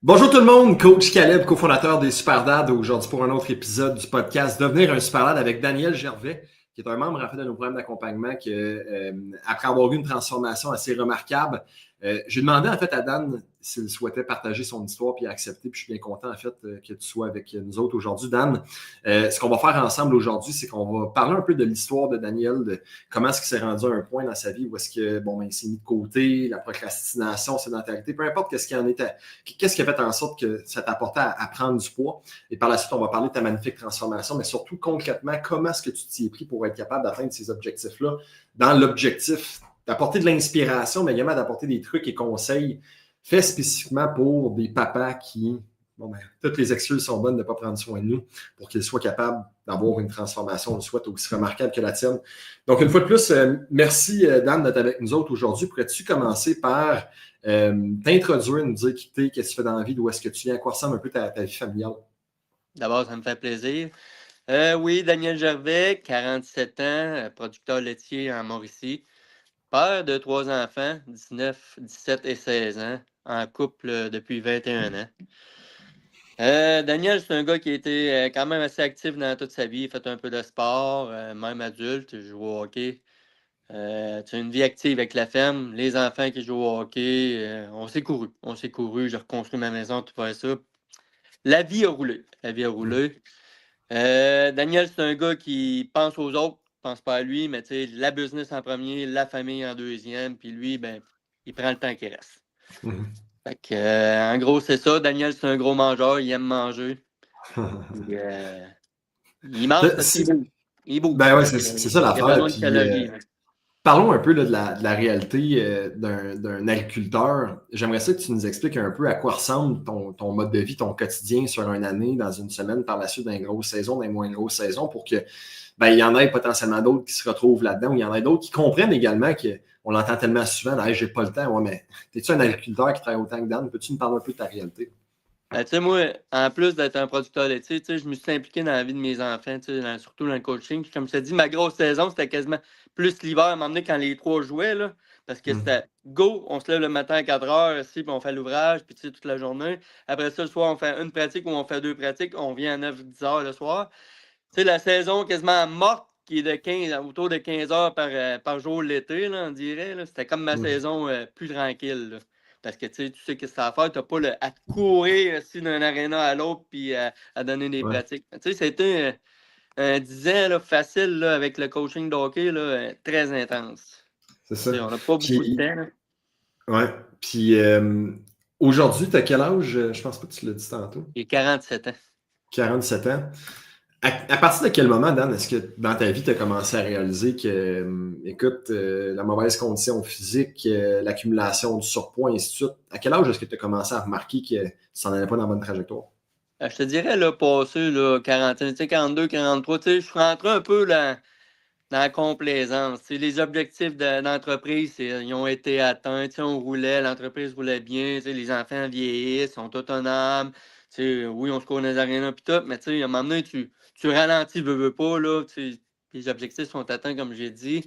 Bonjour tout le monde, coach Caleb, cofondateur des Superdad, aujourd'hui pour un autre épisode du podcast Devenir un Superdad avec Daniel Gervais, qui est un membre en fait de nos programmes d'accompagnement qui, après avoir eu une transformation assez remarquable, j'ai demandé en fait à Dan s'il souhaitait partager son histoire puis accepter, puis je suis bien content en fait que tu sois avec nous autres aujourd'hui, Dan. Ce qu'on va faire ensemble aujourd'hui, c'est qu'on va parler un peu de l'histoire de Daniel, de comment est-ce qu'il s'est rendu à un point dans sa vie où est-ce que bon, ben, il s'est mis de côté, la procrastination, sédentarité, peu importe qu'est-ce qui en était. Qu'est-ce qui a fait en sorte que ça t'apportait à prendre du poids? Et par la suite, on va parler de ta magnifique transformation, mais surtout concrètement, comment est-ce que tu t'y es pris pour être capable d'atteindre ces objectifs-là dans l'objectif d'apporter de l'inspiration, mais également d'apporter des trucs et conseils faits spécifiquement pour des papas qui, bon, ben, toutes les excuses sont bonnes de ne pas prendre soin de nous pour qu'ils soient capables d'avoir une transformation, soit aussi remarquable que la tienne. Donc, une fois de plus, merci Dan d'être avec nous autres aujourd'hui. Pourrais-tu commencer par t'introduire, nous dire qui t'es, qu'est-ce que tu fais dans la vie, d'où est-ce que tu viens, à quoi ressemble un peu ta vie familiale? D'abord, ça me fait plaisir. Oui, Daniel Gervais, 47 ans, producteur laitier en Mauricie. Père de 3 enfants, 19, 17 et 16 ans, en couple depuis 21 ans. Daniel, c'est un gars qui a été quand même assez actif dans toute sa vie. Il a fait un peu de sport, même adulte, il joue au hockey. Tu as une vie active avec la ferme, les enfants qui jouent au hockey. On s'est couru. On s'est couru, j'ai reconstruit ma maison, tout ça. La vie a roulé. La vie a roulé. Daniel, c'est un gars qui pense aux autres, pense pas à lui, mais tu sais, la business en premier, la famille en deuxième, puis lui, ben, il prend le temps qui reste. Mhm. Fait que, en gros, c'est ça. Daniel, c'est un gros mangeur, il aime manger. Puis, il mange parce qu'il Si- bouge. Il bouge. Ben ouais, Fait c'est que, c'est ça il a l'affaire. besoin de Puis calories, hein. parlons un peu là, de la réalité d'un agriculteur. J'aimerais ça que tu nous expliques un peu à quoi ressemble ton mode de vie, ton quotidien sur une année, dans une semaine, par la suite d'une grosse saison, d'une moins grosse saison, pour que ben, il y en ait potentiellement d'autres qui se retrouvent là-dedans, ou il y en a d'autres qui comprennent également qu'on l'entend tellement souvent, hey, j'ai pas le temps. Ouais, mais es-tu un agriculteur qui travaille autant que Dan? Peux-tu nous parler un peu de ta réalité? Ben, tu sais, moi, en plus d'être un producteur laitier, tu sais, je me suis impliqué dans la vie de mes enfants, tu sais, surtout dans le coaching. Puis comme je t'ai dit, ma grosse saison, c'était quasiment plus l'hiver, à un moment donné, quand les trois jouaient, là, parce que Mm. c'était go, on se lève le matin à 4 heures, ici, puis on fait l'ouvrage, puis tu sais, toute la journée. Après ça, le soir, on fait une pratique ou on fait deux pratiques, on vient à 9 10 heures le soir. Tu sais, la saison quasiment morte, qui est de 15, autour de 15 heures par jour l'été, là, on dirait, là, c'était comme ma Mm. saison plus tranquille, là. Parce que tu sais qu'est-ce que ça va faire. Tu n'as pas à te courir aussi d'un aréna à l'autre puis à donner des Ouais, pratiques. Tu sais, c'était un 10 ans là, facile là, avec le coaching de hockey, là, très intense. c'est Tu sais, ça. on n'a pas beaucoup de Puis, temps, là. ouais. Puis aujourd'hui, tu as quel âge? Je pense pas que tu l'as dit tantôt. J'ai 47 ans. 47 ans. À partir de quel moment, Dan, est-ce que dans ta vie, tu as commencé à réaliser que, écoute, la mauvaise condition physique, l'accumulation du surpoids, et ainsi de suite, à quel âge est-ce que tu as commencé à remarquer que tu n'en allais pas dans la bonne trajectoire? Je te dirais, là, passé, là, 41, tu sais, 42, 43, tu sais, je suis rentré un peu là, dans la complaisance. Tu sais, les objectifs d'entreprise, ils ont été atteints. Tu sais, on roulait, l'entreprise roulait bien. Tu sais, les enfants vieillissent, sont autonomes. Tu sais, oui, on se court dans les arénas puis tout, mais tu sais, à un moment donné, tu ralentis, veux pas, là. Tu sais, les objectifs sont atteints, comme j'ai dit.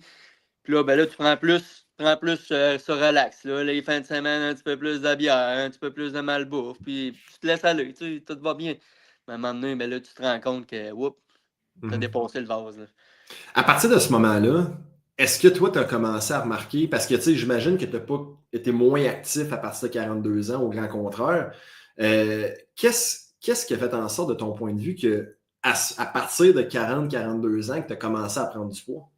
Puis là, ben là, tu prends plus ce relax. Là. Les fins de semaine, un petit peu plus de bière, un petit peu plus de malbouffe. Puis tu te laisses aller, tu sais, tout va bien. Mais à un moment donné, ben là, tu te rends compte que, oups, t'as Mhm. dépassé le vase, là. À partir de ce moment-là, est-ce que toi, tu as commencé à remarquer, parce que tu sais, j'imagine que tu n'as pas été moins actif à partir de 42 ans, au grand contraire. Qu'est-ce qui a fait en sorte, de ton point de vue, que à partir de 40-42 ans, que tu as commencé à prendre du poids?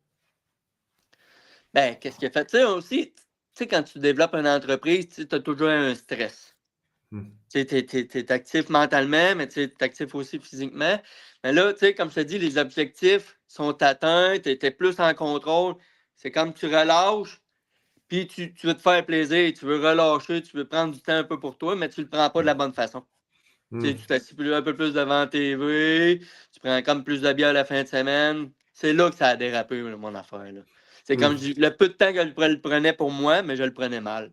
Ben, qu'est-ce qu'il a fait? Tu sais, aussi, tu sais, quand tu développes une entreprise, tu as toujours un stress. Hmm. Tu sais, t'es actif mentalement, mais tu es actif aussi physiquement. Mais là, tu sais, comme je te dis, les objectifs sont atteints, tu es plus en contrôle. C'est comme tu relâches, puis tu veux te faire plaisir, tu veux relâcher, tu veux prendre du temps un peu pour toi, mais tu le prends pas de la bonne façon. Tu sais, Hmm. tu t'assis un peu plus devant la TV, tu prends comme plus de bière la fin de semaine. C'est là que ça a dérapé, là, mon affaire, là. C'est comme Hmm. le peu de temps que je le prenais pour moi, mais je le prenais mal.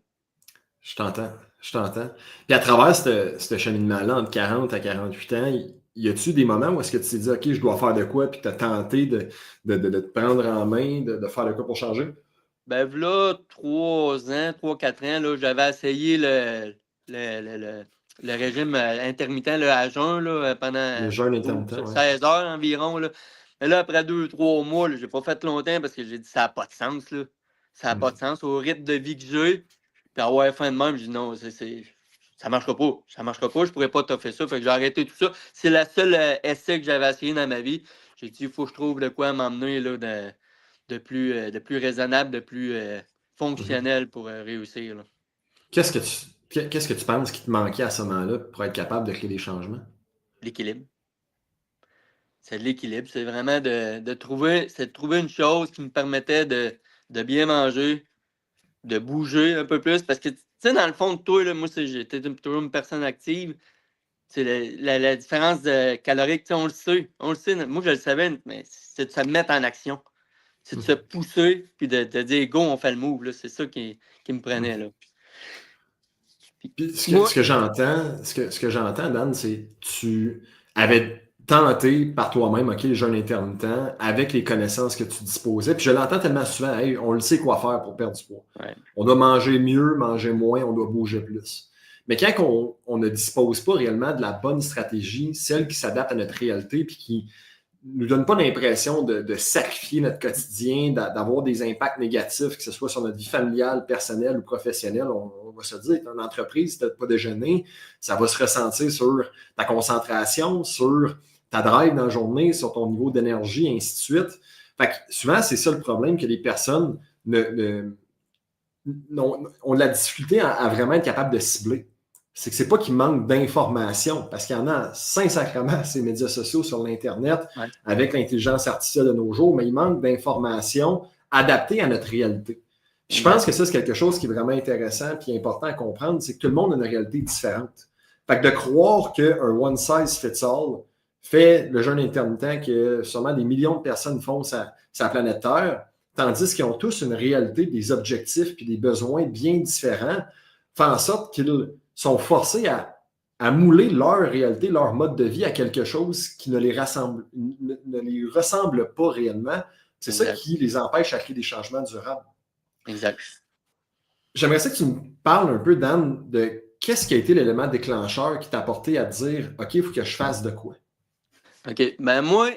Je t'entends, je t'entends. Puis à travers ce cheminement-là, entre 40 à 48 ans, y a-tu des moments où est-ce que tu t'es dit, OK, je dois faire de quoi, puis tu as tenté de te prendre en main, de faire de quoi pour changer? Ben, là, 3 ans, 3 4 ans, là, j'avais essayé le régime intermittent là, à jeun là, pendant Le jeûne intermittent, 16 heures environ. Là. Mais là, après 2-3 mois, je n'ai pas fait longtemps parce que j'ai dit ça n'a pas de sens. Là. Ça n'a pas de sens. Au rythme de vie que j'ai, puis avoir faim de même, je dis non, ça ne marchera pas. Ça ne marchera pas, je ne pourrais pas t'offrir ça. Fait que j'ai arrêté tout ça. C'est la seule essai que j'avais essayé dans ma vie. J'ai dit, il faut que je trouve de quoi m'emmener là, de plus raisonnable, de plus fonctionnel pour réussir. Là. Qu'est-ce que tu penses qui te manquait à ce moment-là pour être capable de créer des changements? L'équilibre. C'est de l'équilibre. C'est vraiment de trouver une chose qui me permettait de bien manger, de bouger un peu plus. Parce que, tu sais, dans le fond de toi, là, moi, j'étais toujours une personne active. C'est la différence de calorique, on le sait. On le sait. Moi, je le savais, mais c'est de se mettre en action. C'est de se pousser puis de dire go, on fait le move. Là. C'est ça qui me prenait. Là. Puis ce que j'entends, Dan, c'est que tu avais tenté par toi-même, OK, le jeûne intermittent, avec les connaissances que tu disposais. Puis je l'entends tellement souvent, hey, on le sait quoi faire pour perdre du poids. Ouais. On doit manger mieux, manger moins, on doit bouger plus. Mais quand on ne dispose pas réellement de la bonne stratégie, celle qui s'adapte à notre réalité, puis qui ne nous donne pas l'impression de sacrifier notre quotidien, d'avoir des impacts négatifs, que ce soit sur notre vie familiale, personnelle ou professionnelle, on va se dire, une entreprise, si tu n'as pas déjeuné, ça va se ressentir sur ta concentration, sur ta drive dans la journée, sur ton niveau d'énergie, et ainsi de suite. Fait que souvent, c'est ça le problème, que les personnes ont de la difficulté à vraiment être capables de cibler. C'est que c'est pas qu'il manque d'informations, parce qu'il y en a sacrément ces médias sociaux sur l'Internet, avec l'intelligence artificielle de nos jours, mais il manque d'informations adaptées à notre réalité. Je pense que ça, c'est quelque chose qui est vraiment intéressant et important à comprendre, c'est que tout le monde a une réalité différente. Fait que de croire qu'un one size fits all fait le jeûne intermittent que sûrement des millions de personnes font sur la planète Terre, tandis qu'ils ont tous une réalité, des objectifs et des besoins bien différents, fait en sorte qu'ils sont forcés à mouler leur réalité, leur mode de vie à quelque chose qui ne les ressemble pas réellement. C'est ça qui les empêche à créer des changements durables. Exact. J'aimerais ça que tu me parles un peu, Dan, de qu'est-ce qui a été l'élément déclencheur qui t'a porté à te dire « OK, il faut que je fasse de quoi? » OK. Ben moi,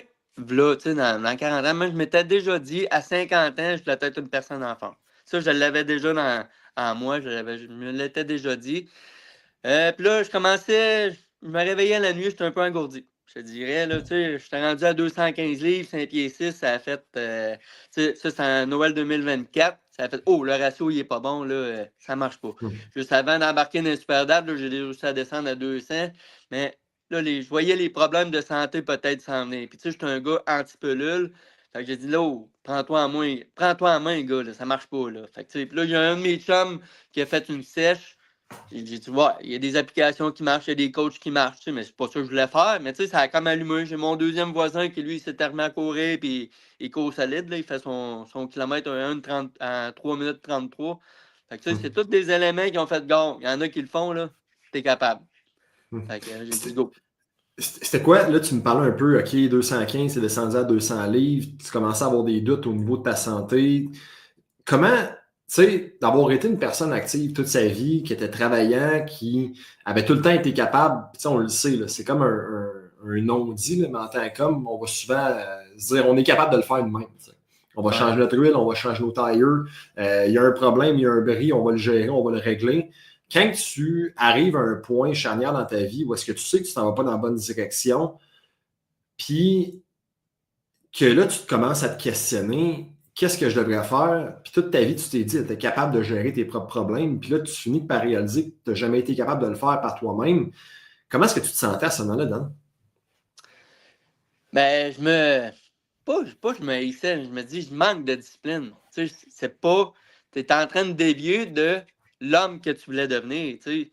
là, tu sais, dans 40 ans, moi, je m'étais déjà dit, à 50 ans, je dois être une personne en forme. Ça, je l'avais déjà en moi, je me l'étais déjà dit. Puis là, je me réveillais la nuit, j'étais un peu engourdi. Je te dirais, là, tu sais, j'étais rendu à 215 livres, 5 pieds 6, ça a fait, tu sais, ça, c'est en Noël 2024, ça a fait, oh, le ratio, il est pas bon, là, ça marche pas. Juste avant d'embarquer dans les Superdad, là, j'ai réussi à descendre à 200, mais là, je voyais les problèmes de santé peut-être s'en venir. Puis, tu sais, j'étais un gars anti-pelule, fait que j'ai dit, là, oh, prends-toi en main, gars, là, ça marche pas, là. Fait que, tu sais, puis là, il y a un de mes chums qui a fait une sèche. J'ai dit, tu vois, il y a des applications qui marchent, il y a des coachs qui marchent, tu sais, mais c'est pas ça que je voulais faire. Mais tu sais, ça a comme allumé. J'ai mon deuxième voisin qui, lui, s'est remis à courir, puis il court solide, là, il fait son kilomètre en 3 minutes 33. Fait que tu sais, c'est tous des éléments qui ont fait gars. Il y en a qui le font, là, t'es capable. Fait que j'ai dit go. C'était quoi? Là, tu me parlais un peu, OK, 215, c'est descendu à 200 livres, tu commençais à avoir des doutes au niveau de ta santé. Comment, tu sais, d'avoir été une personne active toute sa vie, qui était travaillant, qui avait tout le temps été capable, tu sais, on le sait, là, c'est comme un non-dit, là, mais en tant qu'homme, on va souvent se dire, on est capable de le faire nous-mêmes. On va changer notre huile, on va changer nos tailleurs, il y a un problème, il y a un bris, on va le gérer, on va le régler. Quand tu arrives à un point charnière dans ta vie où est-ce que tu sais que tu ne t'en vas pas dans la bonne direction, puis que là, tu commences à te questionner, qu'est-ce que je devrais faire? Puis toute ta vie, tu t'es dit, tu es capable de gérer tes propres problèmes, puis là, tu finis par réaliser que tu n'as jamais été capable de le faire par toi-même. Comment est-ce que tu te sentais à ce moment-là, Dan? Ben, je me haïssais, je me dis, je manque de discipline. Tu sais, c'est pas, tu es en train de dévier de l'homme que tu voulais devenir, tu sais.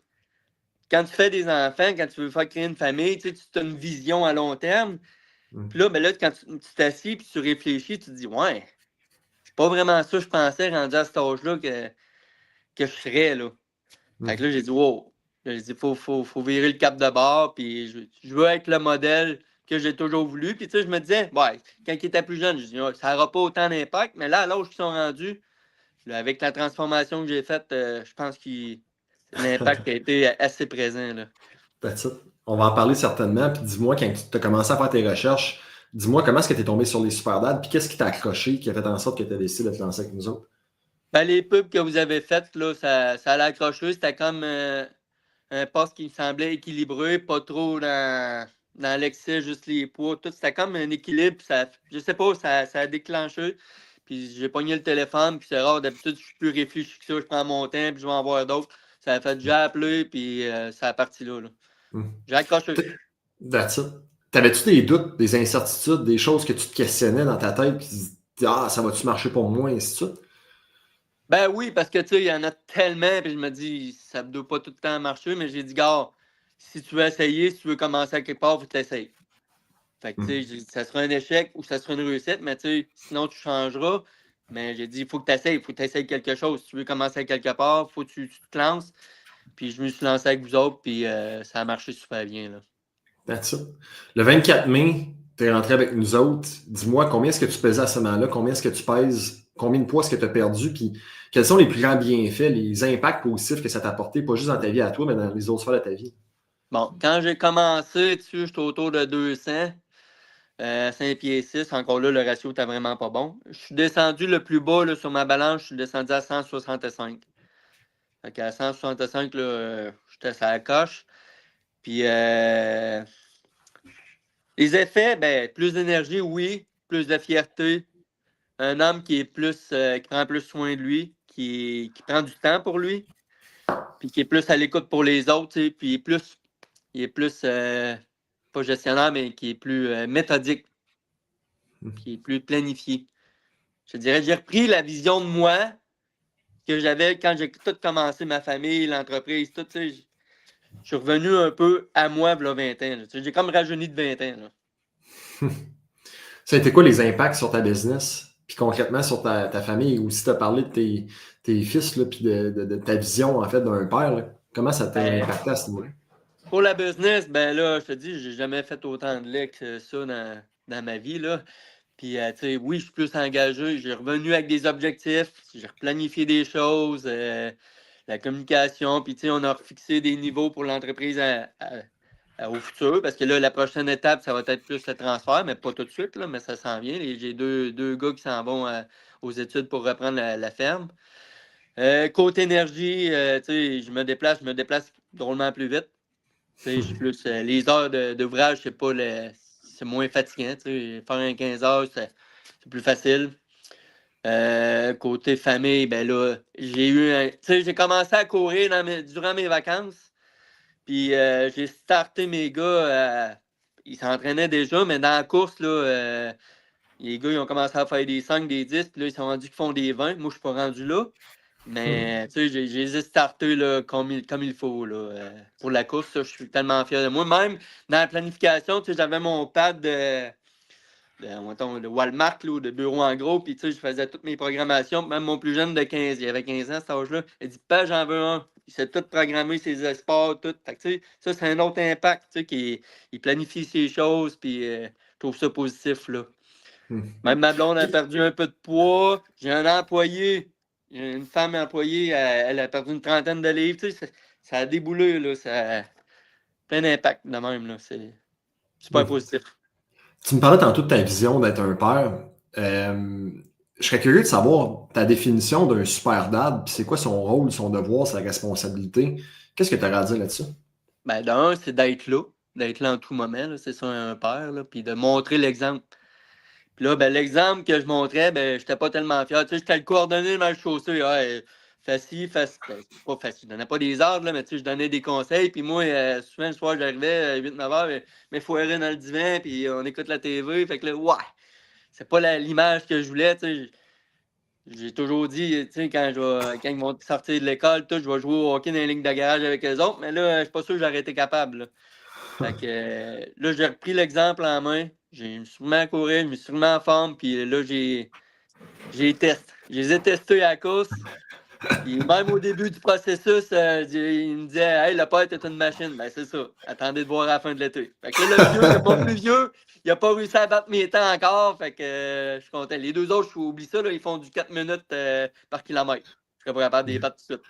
Quand tu fais des enfants, quand tu veux faire créer une famille, tu as une vision à long terme. Puis là, ben là, quand tu t'assis et tu réfléchis, tu te dis, ouais, c'est pas vraiment ça que je pensais rendu à cet âge-là que je serais, là. Fait que là, j'ai dit, wow. Là, j'ai dit, faut virer le cap de bord, puis je veux être le modèle que j'ai toujours voulu. Puis tu sais, je me disais, ouais, quand il était plus jeune, je dis, ouais, ça n'aura pas autant d'impact, mais là, à l'âge qu'ils sont rendus, là, avec la transformation que j'ai faite, je pense qu'il l'impact a été assez présent. Là. That's it. On va en parler certainement. Puis dis-moi, quand tu as commencé à faire tes recherches, dis-moi comment est-ce que tu es tombé sur les Superdads, puis qu'est-ce qui t'a accroché, qui a fait en sorte que tu as décidé de te lancer avec nous autres? Ben, les pubs que vous avez faites, là, ça allait accrocher. C'était comme un poste qui me semblait équilibré, pas trop dans l'excès, juste les poids. Tout, c'était comme un équilibre. Ça, je sais pas, ça a déclenché. Puis j'ai pogné le téléphone, puis c'est rare. D'habitude, je suis plus réfléchi que ça. Je prends mon temps, puis je vais en voir d'autres. Ça a fait déjà appeler, puis ça a parti là. J'ai accroché. That's it. T'avais-tu des doutes, des incertitudes, des choses que tu te questionnais dans ta tête, puis tu te dis, ah, ça va-tu marcher pour moi, et ainsi de suite? Ben oui, parce que tu sais, il y en a tellement, puis je me dis, ça ne doit pas tout le temps marcher, mais j'ai dit, gars, si tu veux essayer, si tu veux commencer à quelque part, faut que tu essayes. Fait que tu sais, ça sera un échec ou ça sera une réussite, mais tu sais, sinon tu changeras. Mais j'ai dit, il faut que tu essayes, il faut que tu essayes quelque chose. Si tu veux commencer à quelque part, il faut que tu te lances. Puis je me suis lancé avec vous autres, puis ça a marché super bien. Là. That's it. Le 24 mai, tu es rentré avec nous autres. Dis-moi, combien est-ce que tu pesais à ce moment-là? Combien est-ce que tu pèses? Combien de poids est-ce que tu as perdu? Puis quels sont les plus grands bienfaits, les impacts positifs que ça t'a apporté, pas juste dans ta vie à toi, mais dans les autres sphères de ta vie? Bon, quand j'ai commencé, tu sais, j'étais autour de 200. 5 pieds 6, encore là, le ratio n'était vraiment pas bon. Je suis descendu le plus bas là, sur ma balance, je suis descendu à 165. Fait qu'à 165, là, j'étais sur la coche. Puis les effets, ben, plus d'énergie, oui, plus de fierté. Un homme qui est plus qui prend plus soin de lui, qui prend du temps pour lui, puis qui est plus à l'écoute pour les autres, tu sais, puis il est plus pas gestionnaire, mais qui est plus méthodique, qui est plus planifié. Je dirais, j'ai repris la vision de moi que j'avais quand j'ai tout commencé, ma famille, l'entreprise, tout, tu sais. Je suis revenu un peu à moi, il y a 20 ans. Tu sais, j'ai comme rajeuni de 20 ans. Là. Ça a été quoi les impacts sur ta business? Puis concrètement sur ta famille, ou si tu as parlé de tes fils, là, puis de ta vision, en fait, d'un père, là. Comment ça t'a Ben, impacté à ce niveau-là? pour la business, ben là, je te dis, j'ai jamais fait autant de lait que ça dans ma vie. Là. Puis, tu sais, oui, je suis plus engagé. J'ai revenu avec des objectifs. J'ai replanifié des choses. La communication. Puis, tu sais, on a refixé des niveaux pour l'entreprise au futur. Parce que là, la prochaine étape, ça va être plus le transfert, mais pas tout de suite, là, mais ça s'en vient. J'ai deux gars qui s'en vont aux études pour reprendre la ferme. Côté énergie, tu sais, je me déplace drôlement plus vite. Tu sais, je suis plus, les heures d'ouvrage, c'est moins fatigant. Tu sais, faire un 15 heures, c'est plus facile. Côté famille, ben là, tu sais, j'ai commencé à courir durant mes vacances. Puis j'ai starté mes gars. Ils s'entraînaient déjà, mais dans la course, là, les gars, ils ont commencé à faire des 5, des 10, puis là, ils sont rendus qu'ils font des 20. Moi, je suis pas rendu là. Mais tu sais, j'ai starté là, comme il faut là, pour la course. Ça, je suis tellement fier de moi. Même dans la planification, tu sais, j'avais mon pad de Walmart, là, de bureau en gros, puis tu sais, je faisais toutes mes programmations. Même mon plus jeune de 15, il avait 15 ans à cet âge-là. Il dit, pas, j'en veux un. Il sait tout programmer, ses sports, tout. Fait que, tu sais, ça, c'est un autre impact, tu sais, il planifie ses choses, puis je trouve ça positif, là. Même ma blonde a perdu un peu de poids. J'ai un employé, j'ai une femme employée, elle a perdu une trentaine de livres. Tu sais, ça a déboulé, là, ça a plein d'impact de même. Là, c'est super positif. Tu me parlais tantôt de ta vision d'être un père. Je serais curieux de savoir ta définition d'un super dad, puis c'est quoi son rôle, son devoir, sa responsabilité. Qu'est-ce que tu as à dire là-dessus? Ben, d'un, c'est d'être là en tout moment. Là, c'est ça un père, là, puis de montrer l'exemple. Puis là, ben, l'exemple que je montrais, ben, j'étais pas tellement fier. Tu sais, j'étais le coordonné de ma chaussée. Ouais, fais ci, fais ça. Ben, c'est pas facile. Je donnais pas des ordres, là, mais tu sais, je donnais des conseils. Puis moi, souvent, le soir, j'arrivais à 8-9 heures, mais foiré dans le divan, puis on écoute la TV. Fait que là, ouais, c'est pas l'image que je voulais. Tu sais. J'ai toujours dit, tu sais, quand ils vont sortir de l'école, tout, je vais jouer au hockey dans les lignes de garage avec eux autres, mais là, je suis pas sûr que j'aurais été capable. Là. Fait que là, j'ai repris l'exemple en main. J'ai me suis remis à courir, je me suis remis en forme, puis là, j'ai testé. Je les ai testés à la course. Puis même au début du processus, il me disait, hey, le père est une machine. Ben, c'est ça. Attendez de voir à la fin de l'été. Fait que là, le vieux, mon plus vieux, il n'a pas réussi à battre mes temps encore. Fait que je suis content. Les deux autres, je oublie ça, là, ils font du 4 minutes par kilomètre. Je serais pas capable de les battre tout de suite.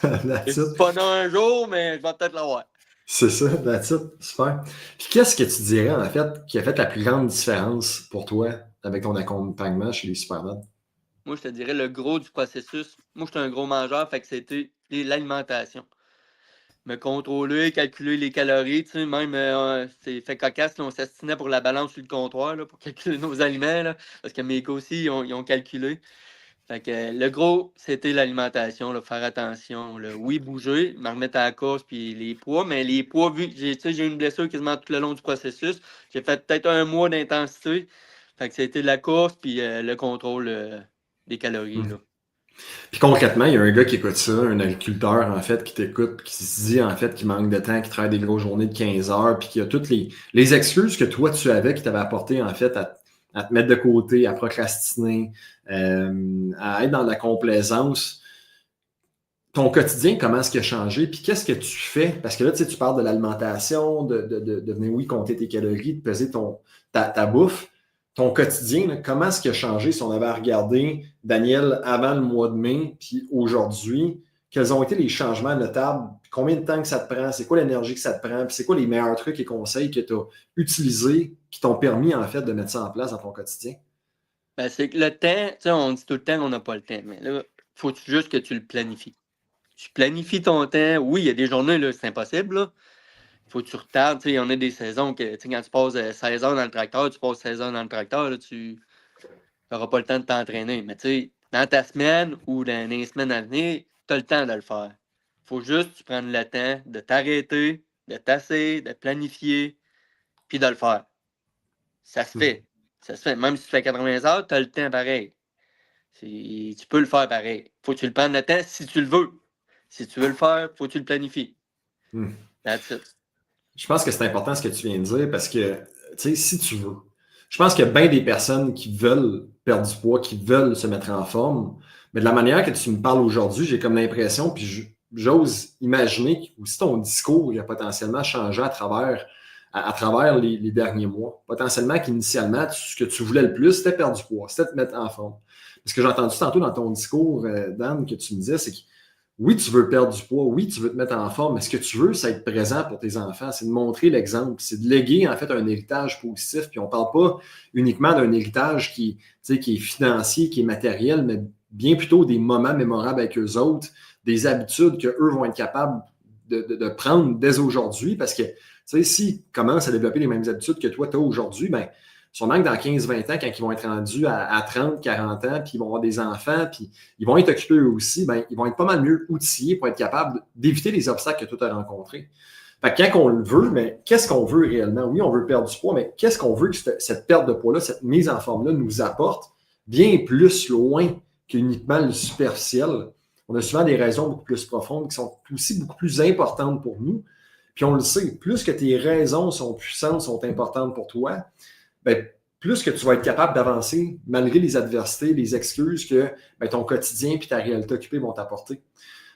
That's Je it. suis pas là un jour, mais je vais peut-être l'avoir. C'est ça, that's it. Super. Puis qu'est-ce que tu dirais, en fait, qui a fait la plus grande différence pour toi avec ton accompagnement chez les Superman? Moi, je te dirais le gros du processus. Moi, je suis un gros mangeur, fait que c'était l'alimentation. Me contrôler, calculer les calories, tu sais, même, c'est fait cocasse, là, on s'astinait pour la balance sur le comptoir, là, pour calculer nos aliments, là, parce que mes gars aussi, ils ont calculé. Fait que le gros, c'était l'alimentation, là, faire attention. Là. Oui, bouger, me remettre à la course, puis les poids, mais les poids, vu que j'ai eu une blessure quasiment tout le long du processus, j'ai fait peut-être un mois d'intensité. Fait que c'était la course, puis le contrôle des calories, là. Puis concrètement, il y a un gars qui écoute ça, un agriculteur, en fait, qui t'écoute, qui se dit, en fait, qu'il manque de temps, qui travaille des grosses journées de 15 heures, puis qui a toutes les excuses que toi, tu avais, qui t'avaient apporté, en fait, à te mettre de côté, à procrastiner, à être dans la complaisance. Ton quotidien, comment est-ce qu'il a changé? Puis qu'est-ce que tu fais? Parce que là, tu sais, tu parles de l'alimentation, de venir, oui, compter tes calories, de peser ta bouffe. Ton quotidien, là, comment est-ce qu'il a changé si on avait à regarder Daniel avant le mois de mai, puis aujourd'hui? Quels ont été les changements notables? Combien de temps que ça te prend? C'est quoi l'énergie que ça te prend? Puis c'est quoi les meilleurs trucs et conseils que tu as utilisés qui t'ont permis, en fait, de mettre ça en place dans ton quotidien? Ben, c'est que le temps, tu sais, on dit tout le temps qu'on n'a pas le temps, mais là, faut juste que tu le planifies. Tu planifies ton temps. Oui, il y a des journées, là, c'est impossible, là. Faut que tu retardes. Tu sais, il y en a des saisons que, tu sais, quand tu passes 16 heures dans le tracteur, tu passes 16 heures dans le tracteur, là, tu n'auras pas le temps de t'entraîner. Mais tu sais, dans ta semaine ou dans les semaines à venir, tu as le temps de le faire. Faut juste que tu prennes le temps de t'arrêter, de t'asseoir, de planifier, puis de le faire. Ça se fait. Ça se fait. Même si tu fais 80 heures, tu as le temps pareil. Tu peux le faire pareil. Faut que tu le prennes le temps si tu le veux. Si tu veux le faire, faut que tu le planifies. Hmm. That's it. Je pense que c'est important ce que tu viens de dire parce que, tu sais, si tu veux, je pense qu'il y a bien des personnes qui veulent perdre du poids, qui veulent se mettre en forme, mais de la manière que tu me parles aujourd'hui, j'ai comme l'impression, puis j'ose imaginer que aussi ton discours, il a potentiellement changé à travers les derniers mois. Potentiellement qu'initialement, ce que tu voulais le plus, c'était perdre du poids, c'était te mettre en forme. Parce que j'ai entendu tantôt dans ton discours, Dan, que tu me disais, c'est que oui, tu veux perdre du poids, oui, tu veux te mettre en forme, mais ce que tu veux, c'est être présent pour tes enfants, c'est de montrer l'exemple, c'est de léguer en fait un héritage positif. Puis on ne parle pas uniquement d'un héritage qui est financier, qui est matériel, mais bien plutôt des moments mémorables avec eux autres, des habitudes qu'eux vont être capables de prendre dès aujourd'hui. Parce que s'ils commencent à développer les mêmes habitudes que toi, tu as aujourd'hui, ben, sûrement que dans 15-20 ans, quand ils vont être rendus à 30, 40 ans, puis ils vont avoir des enfants, puis ils vont être occupés eux aussi, ben, ils vont être pas mal mieux outillés pour être capables d'éviter les obstacles que tu as rencontrés. Fait que quand on le veut, mais qu'est-ce qu'on veut réellement? Oui, on veut perdre du poids, mais qu'est-ce qu'on veut que cette perte de poids-là, cette mise en forme-là nous apporte bien plus loin qu'uniquement le superficiel? On a souvent des raisons beaucoup plus profondes qui sont aussi beaucoup plus importantes pour nous. Puis on le sait, plus que tes raisons sont puissantes, sont importantes pour toi, ben, plus que tu vas être capable d'avancer malgré les adversités, les excuses que ben, ton quotidien et ta réalité occupée vont t'apporter.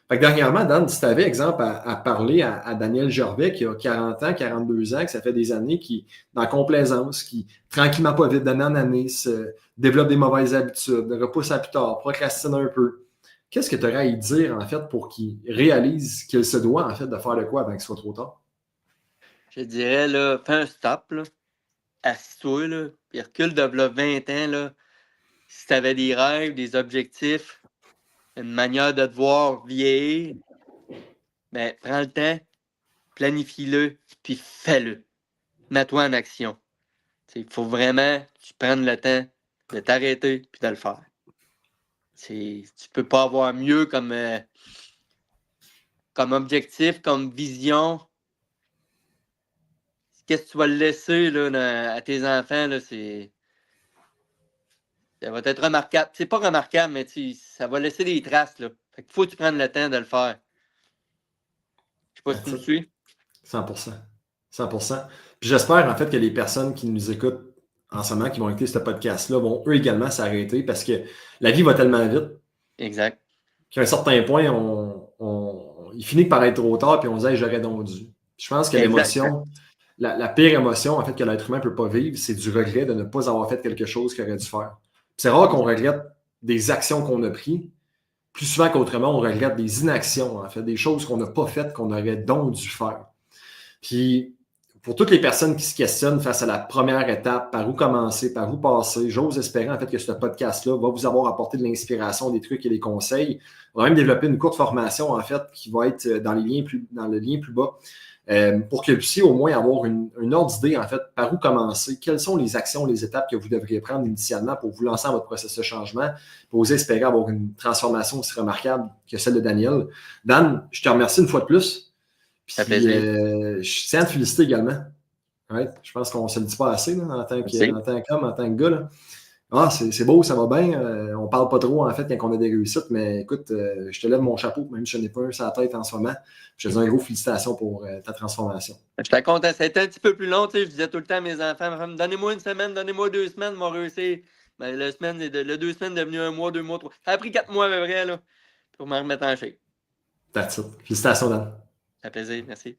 Fait que dernièrement, Dan, si tu avais, exemple, à parler à Daniel Gervais, qui a 40 ans, 42 ans, que ça fait des années, qui dans la complaisance, qui tranquillement, pas vite, d'année en année, se développe des mauvaises habitudes, repousse à plus tard, procrastine un peu, qu'est-ce que tu aurais à y dire, en fait, pour qu'il réalise qu'il se doit, en fait, de faire de quoi avant qu'il soit trop tard? Je dirais, là, fais un stop, là. Assis-toi, là. Puis recule de là, 20 ans, là. Si tu avais des rêves, des objectifs, une manière de te voir vieillir, ben, prends le temps, planifie-le, puis fais-le. Mets-toi en action. Il faut vraiment que tu prennes le temps de t'arrêter puis de le faire. Tu peux pas avoir mieux comme objectif, comme vision. Qu'est-ce que tu vas laisser là, à tes enfants, là, ça va être remarquable. C'est pas remarquable, mais ça va laisser des traces. Là. Fait qu'il faut que tu prennes le temps de le faire. Je sais pas si tu me suis. 100%. 100%. Puis j'espère en fait que les personnes qui nous écoutent en ce moment, qui vont écouter ce podcast-là, vont eux également s'arrêter parce que la vie va tellement vite Exact. qu'à un certain point, il finit par être trop tard puis on se dit hey, j'aurais donc dû. Je pense que l'émotion, la pire émotion en fait que l'être humain ne peut pas vivre, c'est du regret de ne pas avoir fait quelque chose qu'il aurait dû faire. Puis c'est rare qu'on regrette des actions qu'on a prises. plus souvent qu'autrement, on regrette des inactions, en fait, des choses qu'on n'a pas faites, qu'on aurait donc dû faire. Puis, pour toutes les personnes qui se questionnent face à la première étape, par où commencer, par où passer, j'ose espérer en fait que ce podcast-là va vous avoir apporté de l'inspiration, des trucs et des conseils. On va même développer une courte formation en fait qui va être dans le lien plus bas pour que vous puissiez au moins avoir une ordre d'idée en fait par où commencer, quelles sont les actions, les étapes que vous devriez prendre initialement pour vous lancer dans votre processus de changement, pour vous espérer avoir une transformation aussi remarquable que celle de Daniel. Dan, je te remercie une fois de plus. Puis, je tiens à te féliciter également. Ouais, je pense qu'on ne se le dit pas assez là, en tant qu'homme, en tant que gars. Là. Ah, c'est beau, ça va bien. On ne parle pas trop, en fait, quand on a des réussites, mais écoute, je te lève mon chapeau, même si je n'ai pas un sur la tête en ce moment. Je te dis un gros félicitations pour ta transformation. Je suis content. Ça a été un petit peu plus long. Je disais tout le temps à mes enfants, donnez-moi une semaine, donnez-moi 2 semaines, on va réussir. Ben, le 2 semaines est devenu 1 mois, 2 mois, 3. Ça a pris 4 mois à peu près là, pour me remettre en shape. That's it. Félicitations, Dan. Ça fait plaisir, merci.